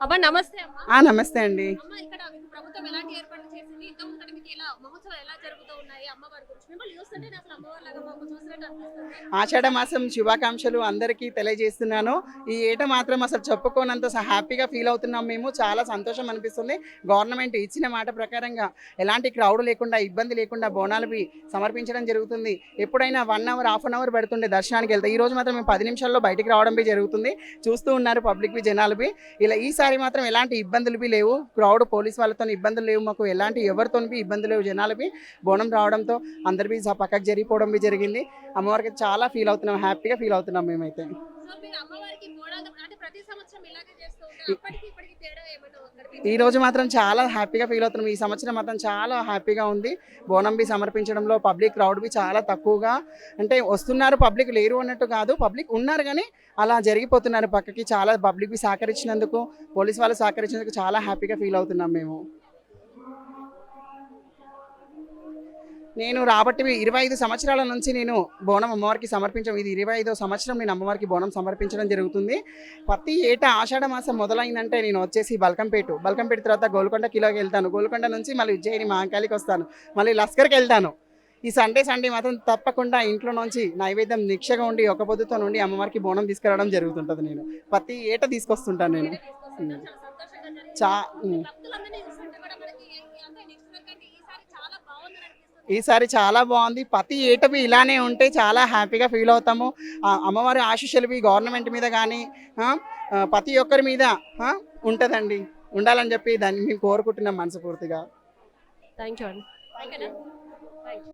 అమ్మ నమస్తే అమ్మ. నమస్తే అండి. అమ్మ ఇక్కడ మీకు ప్రభుత్వం ఎలాంటి ఏర్పాట్లు చేసింది? ఇంతకుముందు మీకు ఎలా మహోత్సవాలు ఎలా జరుగుతూ ఉన్నాయి అమ్మవారి గురించి? మిమ్మల్ని చూస్తుంటే అసలు అమ్మవారి లాగా మాకు చూసినట్టు అనిపిస్తుంది. ఆషాఢ మాసం శుభాకాంక్షలు అందరికీ తెలియజేస్తున్నాను. ఈ ఏట మాత్రం అసలు చెప్పుకోనంత హ్యాపీగా ఫీల్ అవుతున్నాం మేము. చాలా సంతోషం అనిపిస్తుంది. గవర్నమెంట్ ఇచ్చిన మాట ప్రకారంగా ఎలాంటి క్రౌడ్ లేకుండా, ఇబ్బంది లేకుండా బోనాలవి సమర్పించడం జరుగుతుంది. ఎప్పుడైనా 1 అవర్, హాఫ్ అన్ అవర్ పెడుతుండే దర్శనానికి వెళ్తే, ఈ రోజు మాత్రం మేము 10 నిమిషాల్లో బయటికి రావడం జరుగుతుంది. చూస్తూ ఉన్నారు పబ్లిక్వి, జనాలవి. ఇలా ఈసారి మాత్రం ఎలాంటి ఇబ్బందులు లేవు. క్రౌడ్ పోలీస్ వాళ్ళతో ఇబ్బందులు లేవు. మాకు ఎలాంటి ఎవరితో ఇబ్బందులు లేవు. జనాలవి బోనం రావడంతో అందరివి పక్కకు జరిగిపోవడం జరిగింది. అమ్మవారికి చాలా ఫీల్ అవుతున్నాం, హ్యాపీగా ఫీల్ అవుతున్నాం మేమైతే. సో మీరు అమ్మవారికి బోనాలు అంటే ప్రతి సంవత్సరం ఇలాగే చేస్తూ ఉంటారు. అప్పటికి ఇప్పటికి తేడా ఏమైనా కనిపించిందా? ఈ రోజు మాత్రం చాలా హ్యాపీగా ఫీల్ అవుతున్నాం. ఈ సంవత్సరం మాత్రం చాలా హ్యాపీగా ఉంది. బోనం బి సమర్పించడంలో పబ్లిక్ క్రౌడ్ బి చాలా తక్కువగా, అంటే వస్తున్నారు, పబ్లిక్ లేరు అన్నట్టు కాదు, పబ్లిక్ ఉన్నారు కానీ అలా జరిగిపోతున్నారు పక్కకి. చాలా పబ్లిక్ బి సహకరించినందుకు, పోలీస్ వాళ్ళు సహకరించినందుకు చాలా హ్యాపీగా ఫీల్ అవుతున్నాం మేము. నేను రాబట్టి 25 సంవత్సరాల నుంచి నేను బోనం అమ్మవారికి సమర్పించడం, ఇది 25వ సంవత్సరం నేను అమ్మవారికి బోనం సమర్పించడం జరుగుతుంది. ప్రతి ఏటా ఆషాఢ మాసం మొదలైందంటే నేను వచ్చేసి బల్కంపేట తర్వాత గోల్కొండ కిలోకి వెళ్తాను. గోల్కొండ నుంచి మళ్ళీ ఉజ్జయిని మహంకాళికి వస్తాను. మళ్ళీ లస్కర్కి వెళ్తాను. ఈ సండే మాత్రం తప్పకుండా ఇంట్లో నుంచి నైవేద్యం దీక్షగా ఉండి, ఒక పొద్దుతో నుండి అమ్మవారికి బోనం తీసుకురావడం జరుగుతుంటుంది. నేను ప్రతి ఏటా తీసుకొస్తుంటాను నేను. చా భక్తులందరినీ చూస్తుంటే కూడా మనకి అంటే నెక్స్ట్ వీక్ అంటే ఈసారి చాలా బాగుందని అనిపిస్తుంది. ఈసారి చాలా బాగుంది. ప్రతి ఏటవి ఇలానే ఉంటే చాలా హ్యాపీగా ఫీల్ అవుతాము. అమ్మవారి ఆశీస్సులు గవర్నమెంట్ మీద కానీ ప్రతి ఒక్కరి మీద ఉంటుందండి, ఉండాలని చెప్పి దాన్ని మేము కోరుకుంటున్నాం మనస్ఫూర్తిగా. థ్యాంక్ యూ అండి.